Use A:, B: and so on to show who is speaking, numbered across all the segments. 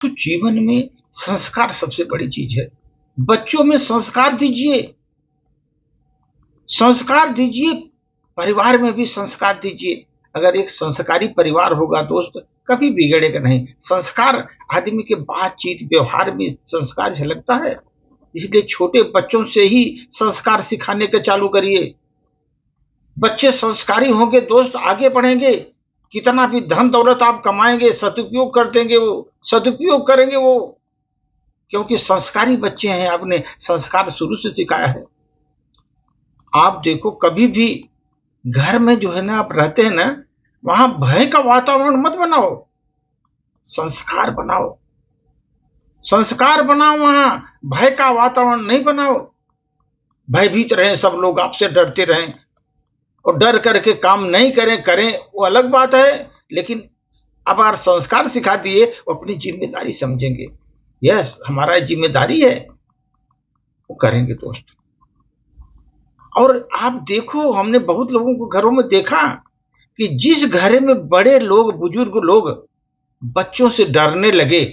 A: तो जीवन में संस्कार सबसे बड़ी चीज है। बच्चों में संस्कार दीजिए, संस्कार दीजिए, परिवार में भी संस्कार दीजिए। अगर एक संस्कारी परिवार होगा दोस्त, कभी बिगड़ेगा नहीं। संस्कार आदमी के बातचीत व्यवहार में संस्कार झलकता है। इसलिए छोटे बच्चों से ही संस्कार सिखाने के चालू करिए। बच्चे संस्कारी होंगे दोस्त, आगे बढ़ेंगे। कितना भी धन दौलत आप कमाएंगे, सदुपयोग कर देंगे, वो सदुपयोग करेंगे वो, क्योंकि संस्कारी बच्चे हैं, आपने संस्कार शुरू से सिखाया है। आप देखो, कभी भी घर में जो है ना आप रहते हैं ना, वहां भय का वातावरण मत बनाओ, संस्कार बनाओ। संस्कार बनाओ, वहां भय का वातावरण नहीं बनाओ। भयभीत रहे सब लोग, आपसे डरते रहें और डर करके काम नहीं करें वो अलग बात है। लेकिन अब अगर संस्कार सिखा दिए, वो अपनी जिम्मेदारी समझेंगे। यस, हमारा जिम्मेदारी है, वो करेंगे दोस्त। और आप देखो, हमने बहुत लोगों को घरों में देखा कि जिस घर में बड़े लोग, बुजुर्ग लोग बच्चों से डरने लगे,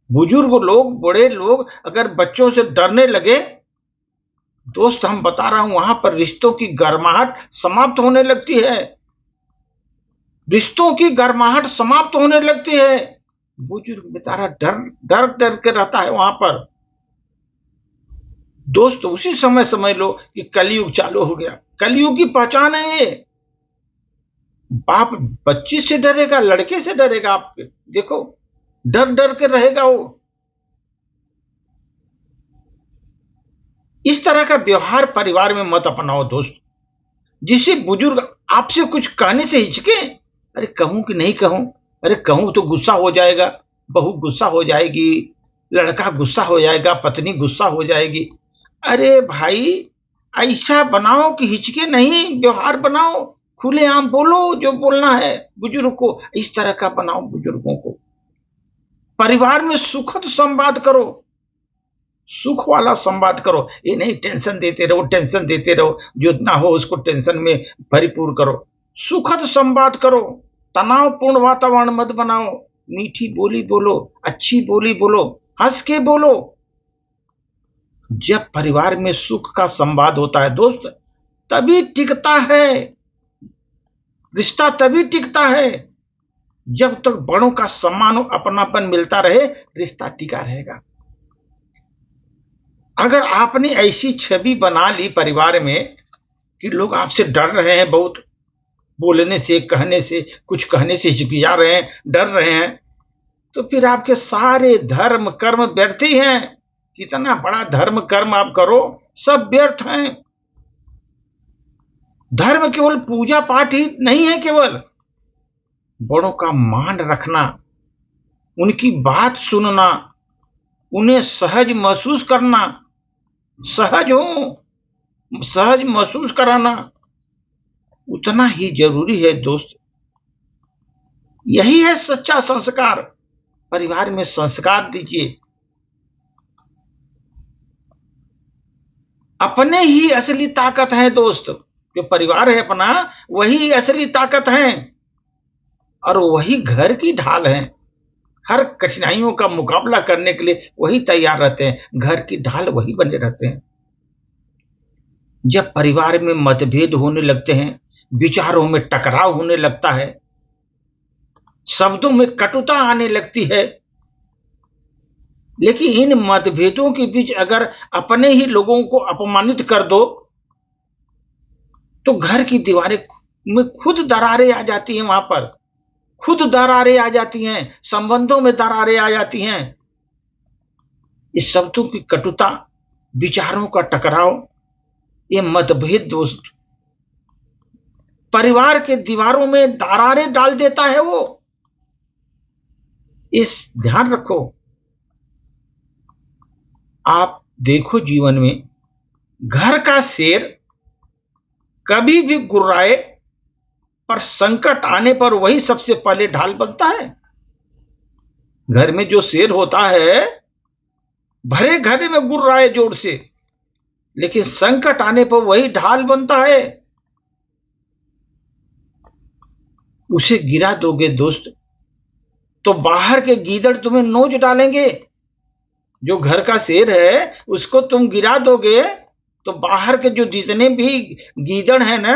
A: बुजुर्ग लोग, बड़े लोग अगर बच्चों से डरने लगे दोस्त, हम बता रहा हूं, वहां पर रिश्तों की गर्माहट समाप्त होने लगती है। रिश्तों की गर्माहट समाप्त होने लगती है। बुजुर्ग बेचारा डर डर डर के रहता है वहां पर। दोस्त, उसी समय समझ लो कि कलयुग चालू हो गया। कलयुग की पहचान है ये। बाप बच्चे से डरेगा, लड़के से डरेगा, आपके देखो डर डर के रहेगा वो। इस तरह का व्यवहार परिवार में मत अपनाओ दोस्त। जिसे बुजुर्ग आपसे कुछ कहने से हिचके, अरे कहूं कि नहीं कहूं, अरे कहूं तो गुस्सा हो जाएगा, बहू गुस्सा हो जाएगी, लड़का गुस्सा हो जाएगा, पत्नी गुस्सा हो जाएगी। अरे भाई, ऐसा बनाओ कि हिचके नहीं, व्यवहार बनाओ, खुलेआम बोलो जो बोलना है बुजुर्ग को। इस तरह का बनाओ बुजुर्गों को। परिवार में सुखद संवाद करो, सुख वाला संवाद करो। ये नहीं टेंशन देते रहो, टेंशन देते रहो, जितना हो उसको टेंशन में परिपूर्ण करो। सुखद संवाद करो, तनावपूर्ण वातावरण मत बनाओ। मीठी बोली बोलो, अच्छी बोली बोलो, हंस के बोलो। जब परिवार में सुख का संवाद होता है दोस्त, तभी टिकता है रिश्ता, तभी टिकता है। जब तक बड़ों का सम्मान और अपनापन मिलता रहे, रिश्ता टिका रहेगा। अगर आपने ऐसी छवि बना ली परिवार में कि लोग आपसे डर रहे हैं, बहुत बोलने से, कहने से, कुछ कहने से हिचकिचा रहे हैं, डर रहे हैं, तो फिर आपके सारे धर्म कर्म व्यर्थ ही हैं। कितना बड़ा धर्म कर्म आप करो, सब व्यर्थ हैं। धर्म केवल पूजा पाठ ही नहीं है, केवल बड़ों का मान रखना, उनकी बात सुनना, उन्हें सहज महसूस करना, सहज महसूस कराना, उतना ही जरूरी है दोस्त। यही है सच्चा संस्कार। परिवार में संस्कार दीजिए। अपने ही असली ताकत है दोस्त। जो परिवार है अपना, वही असली ताकत है और वही घर की ढाल है। हर कठिनाइयों का मुकाबला करने के लिए वही तैयार रहते हैं, घर की ढाल वही बने रहते हैं। जब परिवार में मतभेद होने लगते हैं, विचारों में टकराव होने लगता है, शब्दों में कटुता आने लगती है, लेकिन इन मतभेदों के बीच अगर अपने ही लोगों को अपमानित कर दो, तो घर की दीवारें में खुद दरारें आ जाती हैं। वहां पर खुद दरारें आ जाती हैं, संबंधों में दरारें आ जाती हैं। इस शब्दों की कटुता, विचारों का टकराव, ये मतभेद दोस्त परिवार के दीवारों में दरारें डाल देता है। वो इस ध्यान रखो। आप देखो, जीवन में घर का शेर कभी भी गुर्राए, पर संकट आने पर वही सबसे पहले ढाल बनता है। घर में जो शेर होता है, भरे घर में गुर्राए जोर से, लेकिन संकट आने पर वही ढाल बनता है। उसे गिरा दोगे दोस्त, तो बाहर के गीदड़ तुम्हें नोच डालेंगे। जो घर का शेर है उसको तुम गिरा दोगे तो बाहर के जो जितने भी गीदड़ हैं ना,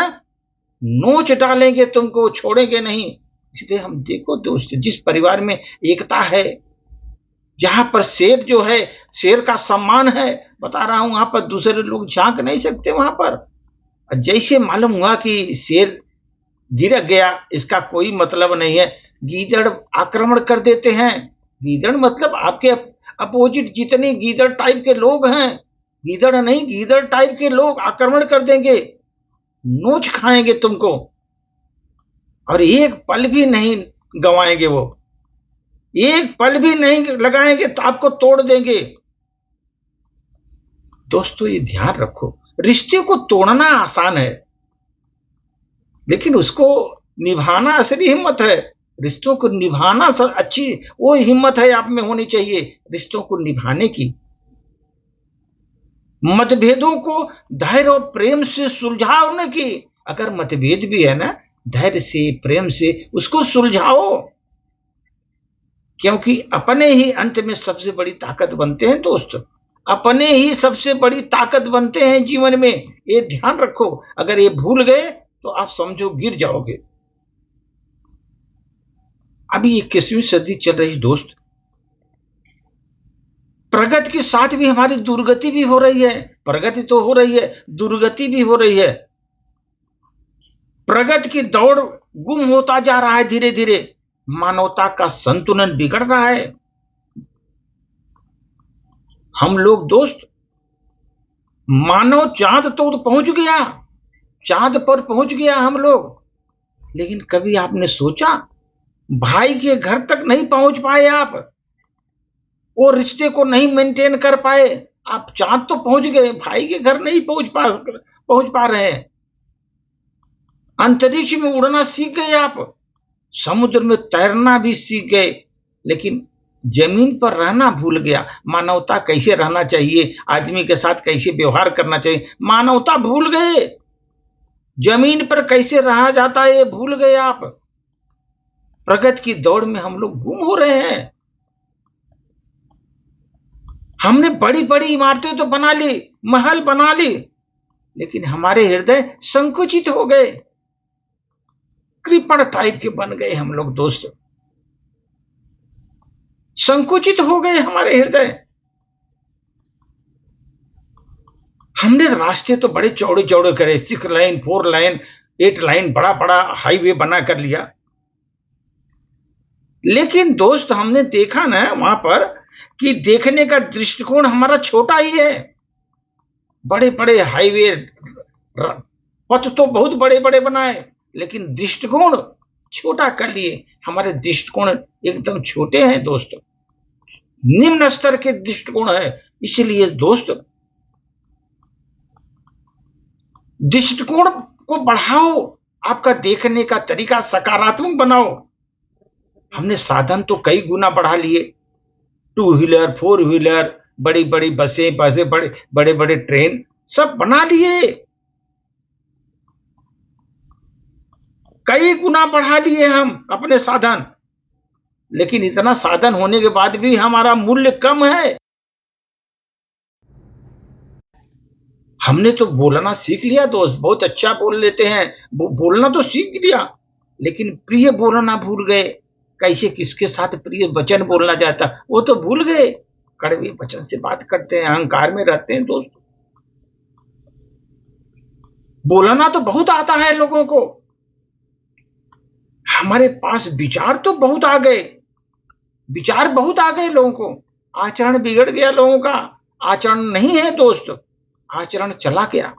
A: नोच डालेंगे तुमको, छोड़ेंगे नहीं। इसलिए हम देखो दोस्त, जिस परिवार में एकता है, जहां पर शेर जो है, शेर का सम्मान है, बता रहा हूं, वहां पर दूसरे लोग झांक नहीं सकते। वहां पर जैसे मालूम हुआ कि शेर गिर गया, इसका कोई मतलब नहीं है, गीदड़ आक्रमण कर देते हैं। गीदड़ मतलब आपके अपोजिट जितने गीदड़ टाइप के लोग हैं, गीदड़ नहीं, गीदड़ टाइप के लोग आक्रमण कर देंगे, नोच खाएंगे तुमको, और एक पल भी नहीं गंवाएंगे। वो एक पल भी नहीं लगाएंगे तो आपको तोड़ देंगे। दोस्तों ये ध्यान रखो, रिश्ते को तोड़ना आसान है, लेकिन उसको निभाना असली हिम्मत है। रिश्तों को निभाना अच्छी वो हिम्मत है आप में होनी चाहिए, रिश्तों को निभाने की। मतभेदों को धैर्य और प्रेम से सुलझाने की। अगर मतभेद भी है ना, धैर्य से, प्रेम से उसको सुलझाओ, क्योंकि अपने ही अंत में सबसे बड़ी ताकत बनते हैं दोस्त। अपने ही सबसे बड़ी ताकत बनते हैं जीवन में, ये ध्यान रखो। अगर ये भूल गए तो आप समझो गिर जाओगे। अभी 21वीं सदी चल रही दोस्त, प्रगति के साथ भी हमारी दुर्गति भी हो रही है। प्रगति तो हो रही है, दुर्गति भी हो रही है। प्रगति की दौड़ गुम होता जा रहा है धीरे धीरे, मानवता का संतुलन बिगड़ रहा है। हम लोग दोस्त, मानव चांद तो पहुंच गया, चांद पर पहुंच गया हम लोग, लेकिन कभी आपने सोचा भाई के घर तक नहीं पहुंच पाए आप, वो रिश्ते को नहीं मेंटेन कर पाए। आप चांद तो पहुंच गए, भाई के घर नहीं पहुंच पा रहे हैं। अंतरिक्ष में उड़ना सीख गए आप, समुद्र में तैरना भी सीख गए, लेकिन जमीन पर रहना भूल गया। मानवता कैसे रहना चाहिए, आदमी के साथ कैसे व्यवहार करना चाहिए, मानवता भूल गए। जमीन पर कैसे रहा जाता है ये भूल गए आप। प्रगति की दौड़ में हम लोग गुम हो रहे हैं। हमने बड़ी बड़ी इमारतें तो बना ली, महल बना ली, लेकिन हमारे हृदय संकुचित हो गए, कृपण टाइप के बन गए हम लोग दोस्त। संकुचित हो गए हमारे हृदय। हमने रास्ते तो बड़े चौड़े चौड़े करे, 6 लाइन, 4 लाइन, 8 लाइन, बड़ा बड़ा हाईवे बना कर लिया, लेकिन दोस्त हमने देखा ना वहां पर कि देखने का दृष्टिकोण हमारा छोटा ही है। बड़े बड़े हाईवे, पथ तो बहुत बड़े बड़े बनाए, लेकिन दृष्टिकोण छोटा कर लिए। हमारे दृष्टिकोण एकदम छोटे हैं दोस्त, निम्न स्तर के दृष्टिकोण है। इसलिए दोस्त, दृष्टिकोण को बढ़ाओ, आपका देखने का तरीका सकारात्मक बनाओ। हमने साधन तो कई गुना बढ़ा लिए, 2 व्हीलर, 4 व्हीलर, बड़ी बड़ी बसें, बड़े बड़े ट्रेन सब बना लिए, कई गुना बढ़ा लिए हम अपने साधन, लेकिन इतना साधन होने के बाद भी हमारा मूल्य कम है। हमने तो बोलना सीख लिया दोस्त, बहुत अच्छा बोल लेते हैं, बोलना तो सीख लिया, लेकिन प्रिय बोलना भूल गए। कैसे किसके साथ प्रिय वचन बोलना जाता वो तो भूल गए, कड़वे वचन से बात करते हैं, अहंकार में रहते हैं दोस्त। बोलना तो बहुत आता है लोगों को, हमारे पास विचार तो बहुत आ गए, विचार बहुत आ गए लोगों को, आचरण बिगड़ गया लोगों का। आचरण नहीं है दोस्त, आचरण चला गया।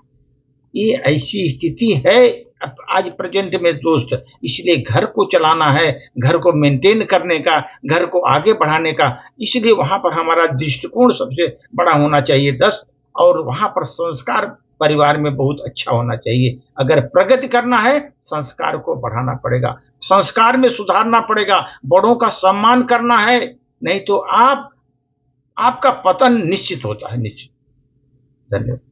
A: ये ऐसी स्थिति है आज प्रेजेंट में दोस्त। इसलिए घर को चलाना है, घर को मेंटेन करने का, घर को आगे बढ़ाने का, इसलिए वहां पर हमारा दृष्टिकोण सबसे बड़ा होना चाहिए 10, और वहां पर संस्कार परिवार में बहुत अच्छा होना चाहिए। अगर प्रगति करना है, संस्कार को बढ़ाना पड़ेगा, संस्कार में सुधारना पड़ेगा, बड़ों का सम्मान करना है, नहीं तो आपका पतन निश्चित होता है, निश्चित। धन्यवाद।